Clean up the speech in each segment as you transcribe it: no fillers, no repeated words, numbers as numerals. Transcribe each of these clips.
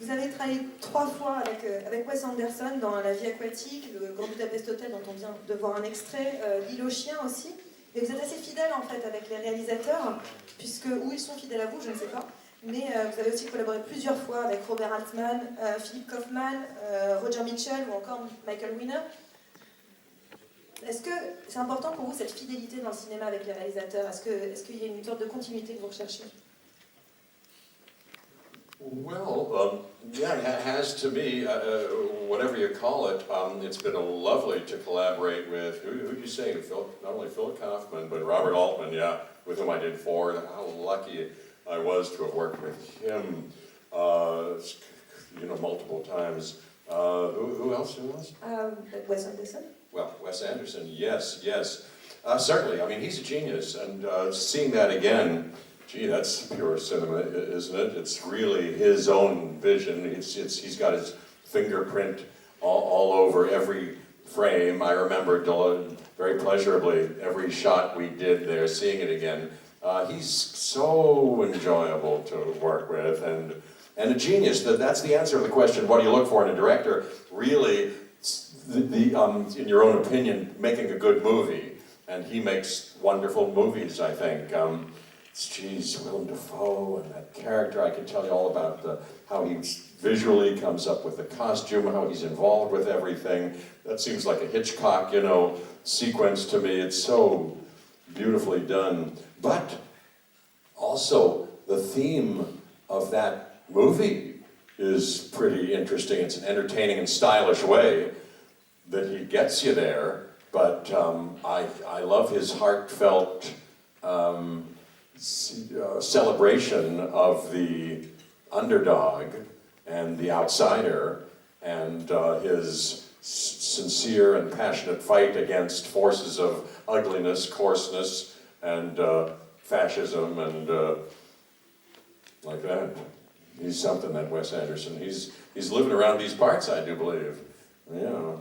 Vous avez travaillé 3 fois avec Wes Anderson dans La vie aquatique, le Grand Budapest Hotel dont on vient de voir un extrait, L'île aux chiens aussi. Et vous êtes assez fidèle en fait avec les réalisateurs, puisque où ils sont fidèles à vous, je ne sais pas. Mais vous avez aussi collaboré plusieurs fois avec Robert Altman, Philip Kaufman, Roger Mitchell ou encore Michael Winner. Est-ce que c'est important pour vous cette fidélité dans le cinéma avec les réalisateurs? Est-ce qu'il y a une sorte de continuité que vous recherchez? Well, yeah, it has to me, whatever you call it. It's been lovely to collaborate with, who did you say? Not only Philip Kaufman, but Robert Altman, yeah, with whom I did Ford. How lucky I was to have worked with him, multiple times. Who else? Wes Anderson. Well, Wes Anderson, yes. Certainly, I mean, he's a genius, and seeing that again, gee, that's pure cinema, isn't it? It's really his own vision. He's got his fingerprint all over every frame. I remember very pleasurably every shot we did there, seeing it again. He's so enjoyable to work with, and a genius. That's the answer to the question, what do you look for in a director? Really, in your own opinion, making a good movie. And he makes wonderful movies, I think. Geez, Willem Dafoe and that character, I can tell you all about how he visually comes up with the costume, how he's involved with everything. That seems like a Hitchcock, sequence to me. It's so beautifully done. But also, the theme of that movie is pretty interesting. It's an entertaining and stylish way that he gets you there. But I love his heartfelt celebration of the underdog and the outsider, and his sincere and passionate fight against forces of ugliness, coarseness, and fascism, and like that. He's something, that Wes Anderson. He's living around these parts, I do believe. Yeah.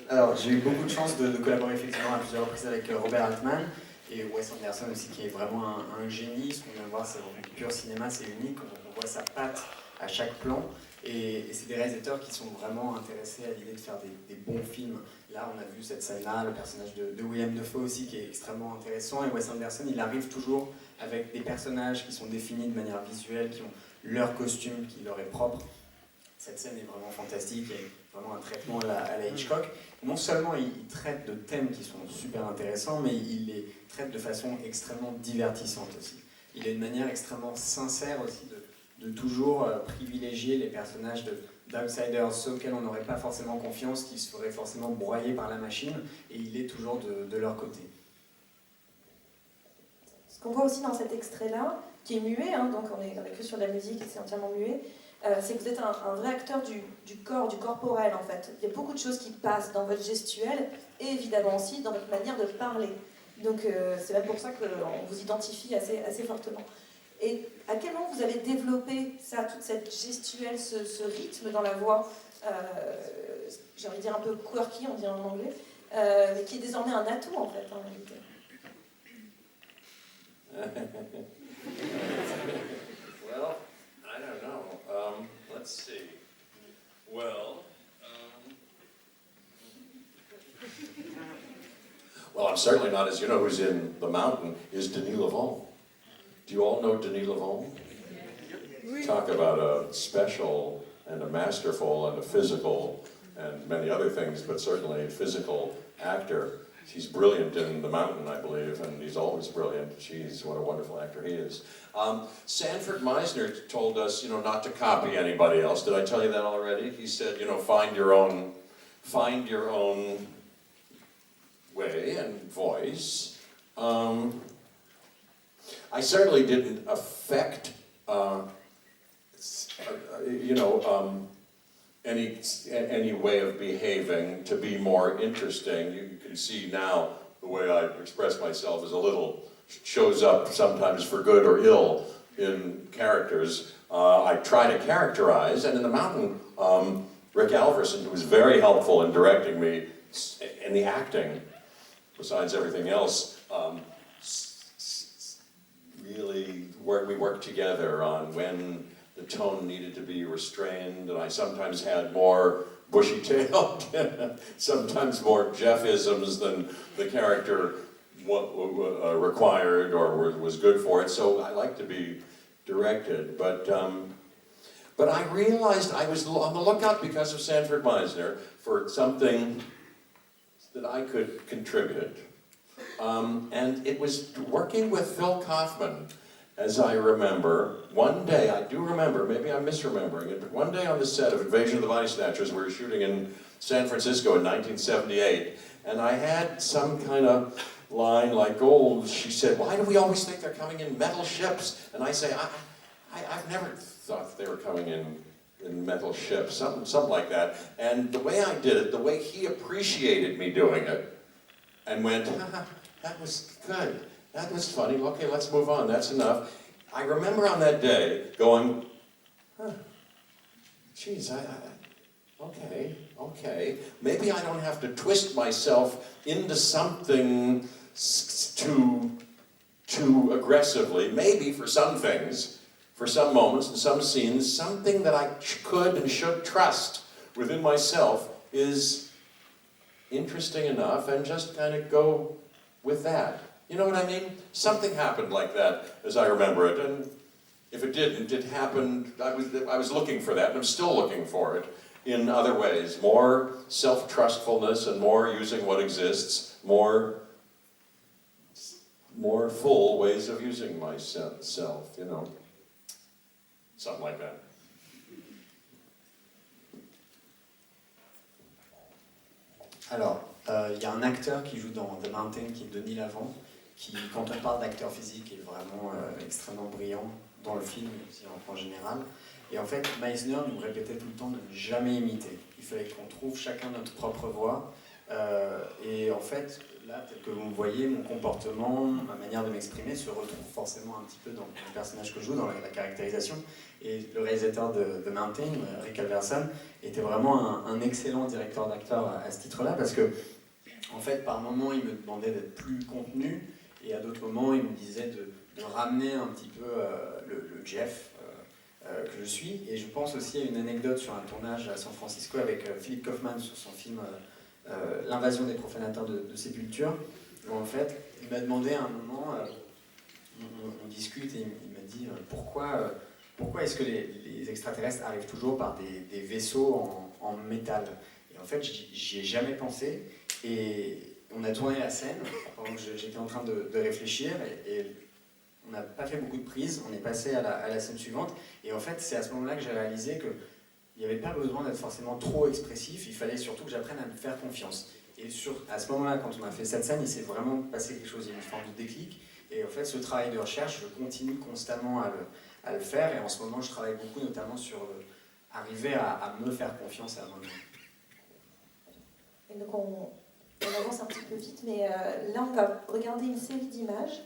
Alors, j'ai eu beaucoup de chance de collaborer effectivement à plusieurs reprises avec Robert Altman et Wes Anderson aussi, qui est vraiment un génie. Ce qu'on vient de voir, c'est vraiment pur cinéma, c'est unique. On voit sa patte à chaque plan. Et c'est des réalisateurs qui sont vraiment intéressés à l'idée de faire des bons films. Là, on a vu cette scène-là, le personnage de Willem Dafoe aussi, qui est extrêmement intéressant. Et Wes Anderson, il arrive toujours avec des personnages qui sont définis de manière visuelle, qui ont leur costume qui leur est propre. Cette scène est vraiment fantastique, il y a vraiment un traitement à la Hitchcock. Non seulement il traite de thèmes qui sont super intéressants, mais il les traite de façon extrêmement divertissante aussi. Il a une manière extrêmement sincère aussi de toujours privilégier les personnages d'outsiders, ceux auxquels on n'aurait pas forcément confiance, qui se feraient forcément broyer par la machine, et il est toujours de leur côté. Ce qu'on voit aussi dans cet extrait-là, qui est muet, donc on est que sur la musique et c'est entièrement muet, c'est que vous êtes un vrai acteur du corps, du corporel en fait. Il y a beaucoup de choses qui passent dans votre gestuelle et évidemment aussi dans votre manière de parler. Donc c'est même pour ça qu'on vous identifie assez fortement. Et à quel moment vous avez développé ça, toute cette gestuelle, ce rythme dans la voix, j'ai envie de dire un peu quirky, on dit en anglais, mais qui est désormais un atout en fait en réalité. Well, I don't know. Let's see. Well, I'm certainly not, as you know, who's in The Mountain, is Denis Lavon. Do you all know Denis Lavon? Talk about a special and a masterful and a physical and many other things, but certainly a physical actor. He's brilliant in The Mountain, I believe, and he's always brilliant. Jeez, what a wonderful actor he is. Sanford Meisner told us, not to copy anybody else. Did I tell you that already? He said, find your own way and voice. I certainly didn't affect, any way of behaving to be more interesting. You can see now the way I express myself is a little, shows up sometimes for good or ill in characters. I try to characterize, and in The Mountain, Rick Alverson, who was very helpful in directing me, and the acting, besides everything else, really we worked together on when the tone needed to be restrained, and I sometimes had more bushy-tailed, sometimes more Jeff-isms than the character required or was good for it, so I like to be directed, but I realized I was on the lookout because of Sanford Meisner for something that I could contribute. And it was working with Phil Kaufman, as I remember. One day, I do remember, maybe I'm misremembering it, but one day on the set of Invasion of the Body Snatchers, we were shooting in San Francisco in 1978, and I had some kind of line like, oh, she said, why do we always think they're coming in metal ships? And I say, I've never thought they were coming in metal ships, something like that. And the way I did it, the way he appreciated me doing it, and went, that was good, that was funny, okay, let's move on, that's enough. I remember on that day going, geez, okay, maybe I don't have to twist myself into something too aggressively, maybe for some things, for some moments and some scenes, something that I could and should trust within myself is interesting enough, and just kind of go with that. You know what I mean? Something happened like that, as I remember it, and if it didn't, it happened, I was looking for that, and I'm still looking for it in other ways. More self-trustfulness and more using what exists, more full ways of using myself, you know. Something like that. Alors, il y a un acteur qui joue dans The Mountain, qui est Denis Lavant, qui, quand on parle d'acteur physique, est vraiment extrêmement brillant dans le film, aussi en général. Et en fait, Meisner nous répétait tout le temps de ne jamais imiter. Il fallait qu'on trouve chacun notre propre voix. Et en fait, là, tel que vous me voyez, mon comportement, ma manière de m'exprimer se retrouve forcément un petit peu dans le personnage que je joue, dans la caractérisation. Et le réalisateur de The Mountain, Rick Alverson, était vraiment un excellent directeur d'acteur à ce titre-là, parce que, en fait, par moments, il me demandait d'être plus contenu, et à d'autres moments, il me disait de ramener un petit peu le Jeff que je suis. Et je pense aussi à une anecdote sur un tournage à San Francisco avec Philip Kaufman sur son film L'invasion des profanateurs de sépulture, où en fait, il m'a demandé à un moment, on discute, et il m'a dit pourquoi est-ce que les extraterrestres arrivent toujours par des vaisseaux en métal? Et en fait, j'y ai jamais pensé, et on a tourné la scène pendant que j'étais en train de réfléchir, et on n'a pas fait beaucoup de prises, on est passé à la scène suivante, et en fait, c'est à ce moment-là que j'ai réalisé que il n'y avait pas besoin d'être forcément trop expressif, il fallait surtout que j'apprenne à me faire confiance. Et à ce moment-là, quand on a fait cette scène, il s'est vraiment passé quelque chose, il y a une forme de déclic. Et en fait, ce travail de recherche, je continue constamment à le faire. Et en ce moment, je travaille beaucoup, notamment sur arriver à me faire confiance à moi-même. Et donc on avance un petit peu vite, mais là, on va regarder une série d'images.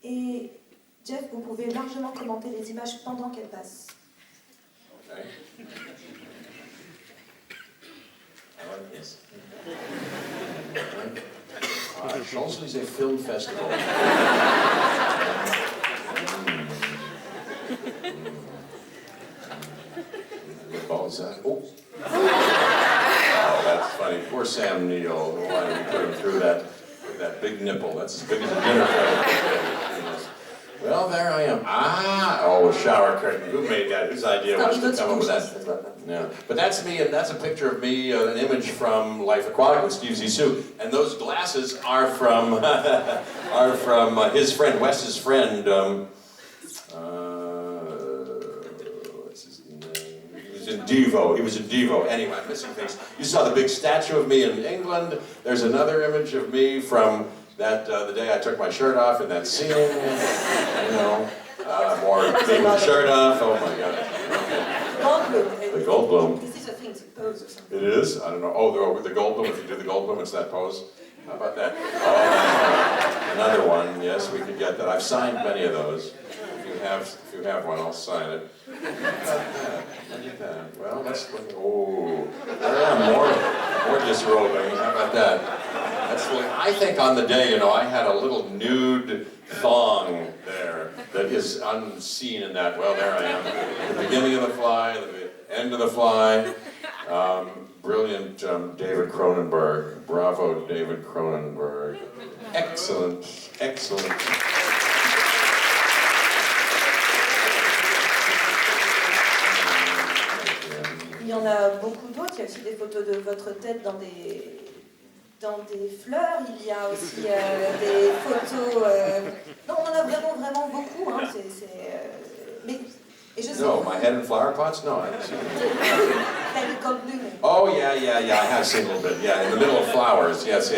Et Jeff, vous pouvez largement commenter les images pendant qu'elles passent. Okay. I like this. Champs-Elysées Film Festival. What was that? Oh. Oh, that's funny. Poor Sam Neill. Why did we put him through that big nipple? That's as big as a dinner plate. Well, there I am. Oh, a shower curtain. Who made that? Whose idea was to come up with that? Yeah, but that's me, and that's a picture of me, an image from Life Aquatic with Steve Zissou. And those glasses are from his friend, Wes's friend. What's his name? He was in Devo. He was in Devo. Anyway, I'm missing things. You saw the big statue of me in England. There's another image of me from the day I took my shirt off in that scene, you know, or taking the shirt off, oh my God. Goldblum. The Goldblum. This is a thing, it's a pose or something. It is? I don't know. Oh, the Goldblum, if you do the Goldblum, it's that pose. How about that? Oh, another one, yes, we could get that. I've signed many of those. If you you have one, I'll sign it. Look at that. Well, let's look. Oh, more disrobing. How about that? I think on the day, I had a little nude thong there that is unseen in that. Well, there I am. The beginning of the fly, the end of the fly. Brilliant, David Cronenberg. Bravo, David Cronenberg. Excellent, excellent. Il y en a beaucoup d'autres. Il y a aussi des photos de votre tête dans des fleurs. Il y a aussi des photos. Non, on en a vraiment beaucoup. Hein. Mais, et je sais No, my head in flower pots? No, I haven't seen it. David Goldblum. Oh, yeah, I have seen a little bit. Yeah, in the middle of flowers. Yes.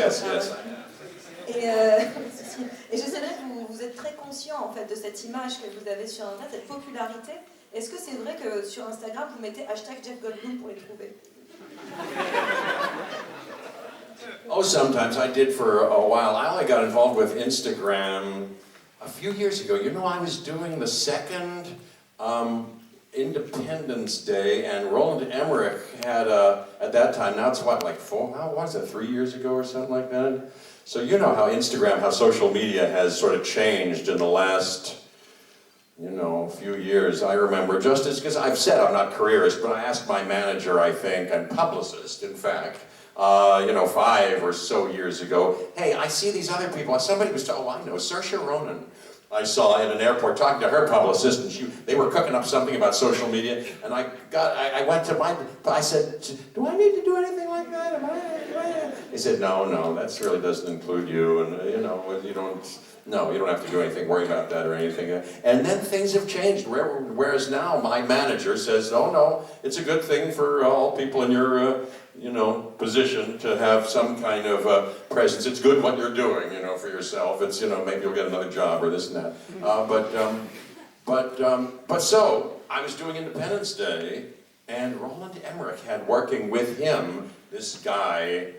Et je sais bien que vous êtes très conscient en fait de cette image que vous avez sur Internet, cette popularité. Est-ce que c'est vrai que sur Instagram vous mettez hashtag Jeff Goldblum pour les trouver? Oh, sometimes I did for a while. I only got involved with Instagram a few years ago. I was doing the second Independence Day, and Roland Emmerich had at that time, now it's what, like 3 years ago or something like that? So you know how Instagram, how social media has sort of changed in the last, few years. I remember just as, because I've said I'm not careerist, but I asked my manager, I think, and publicist, in fact, 5 or so years ago, hey, I see these other people. Somebody was talking, I know, Saoirse Ronan. I saw in an airport talking to her publicist, and they were cooking up something about social media, and I said, do I need to do anything like that? They said, no, that really doesn't include you, and you don't have to do anything, worry about that or anything. And then things have changed, whereas now my manager says, no, it's a good thing for all people in your position to have some kind of presence. It's good what you're doing, for yourself. It's, maybe you'll get another job or this and that. But so, I was doing Independence Day, and Roland Emmerich had working with him this guy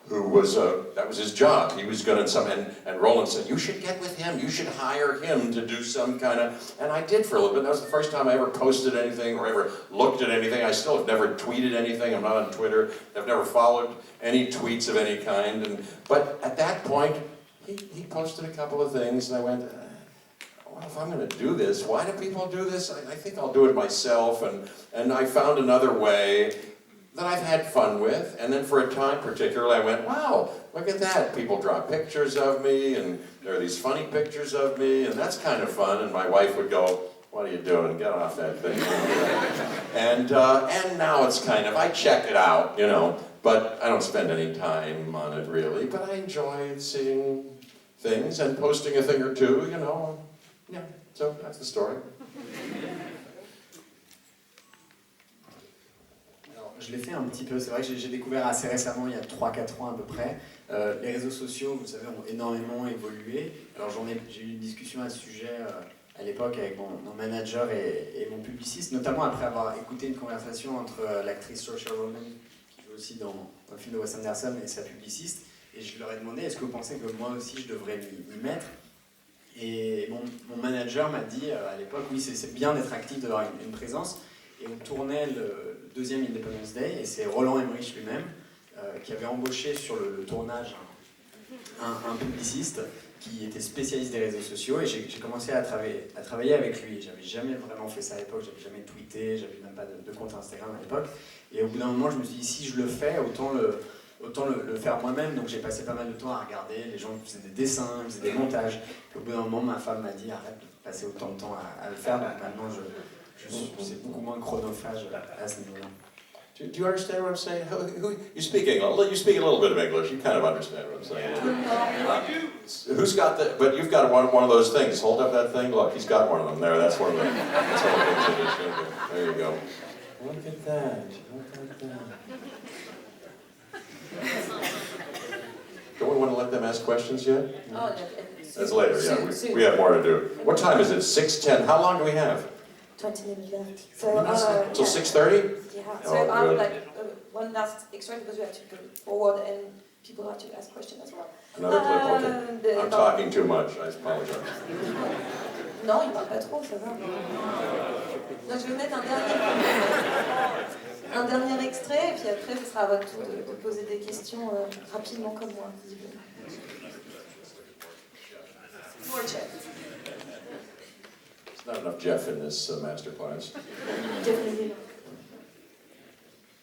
who was, that was his job. He was going to, and Roland said, you should get with him, you should hire him to do some kind of, and I did for a little bit. That was the first time I ever posted anything or ever looked at anything. I still have never tweeted anything. I'm not on Twitter. I've never followed any tweets of any kind. But at that point, he posted a couple of things, and I went, well, if I'm going to do this, why do people do this? I think I'll do it myself, and I found another way that I've had fun with, and then for a time particularly I went, wow, look at that. People draw pictures of me, and there are these funny pictures of me, and that's kind of fun, and my wife would go, what are you doing? Get off that thing. And now it's kind of, I check it out, but I don't spend any time on it really, but I enjoy seeing things and posting a thing or two, yeah, so that's the story. Je l'ai fait un petit peu, c'est vrai que j'ai découvert assez récemment, il y a 3-4 ans à peu près. Les réseaux sociaux, vous savez, ont énormément évolué. Alors j'ai eu une discussion à ce sujet à l'époque avec mon manager et mon publiciste, notamment après avoir écouté une conversation entre l'actrice Saoirse Ronan, qui joue aussi dans le film de Wes Anderson, et sa publiciste. Et je leur ai demandé, est-ce que vous pensez que moi aussi je devrais m'y mettre? Et mon manager m'a dit à l'époque, oui, c'est bien d'être actif, d'avoir une présence. Et on tournait le deuxième Independence Day, et c'est Roland Emmerich lui-même qui avait embauché sur le tournage un publiciste qui était spécialiste des réseaux sociaux, et j'ai commencé à travailler avec lui. J'avais jamais vraiment fait ça à l'époque, j'avais jamais tweeté, j'avais même pas de compte Instagram à l'époque. Et au bout d'un moment, je me suis dit, si je le fais, autant le faire moi-même. Donc j'ai passé pas mal de temps à regarder, les gens faisaient des dessins, ils faisaient des montages. Et au bout d'un moment, ma femme m'a dit, arrête de passer autant de temps à le faire, donc maintenant c'est beaucoup moins chronophage à ce niveau-là. Do you understand what I'm saying? You speak English. You speak a little bit of English. You kind of understand what I'm saying. Who's got the? But you've got one of those things. Hold up that thing. Look, he's got one of them there. That's one of the. That's one of the things it is. There you go. Look at that. Look at that. Don't we want to let them ask questions yet? Oh, that's later. Yeah, we have more to do. What time is it? 6:10. How long do we have? 20 minutes left. So, till 6:30? Yeah. Oh, So I would good. like one last extra, because we have to go forward and people have to ask questions as well. Another clip, okay. I'm talking too much, I apologize. Non, il parle pas trop, ça va. Donc je vais mettre un dernier extrait, et puis après, ce sera à votre tour de poser des questions rapidement comme moi, visiblement. More Jeff. There's not enough Jeff in this masterclass. Definitely.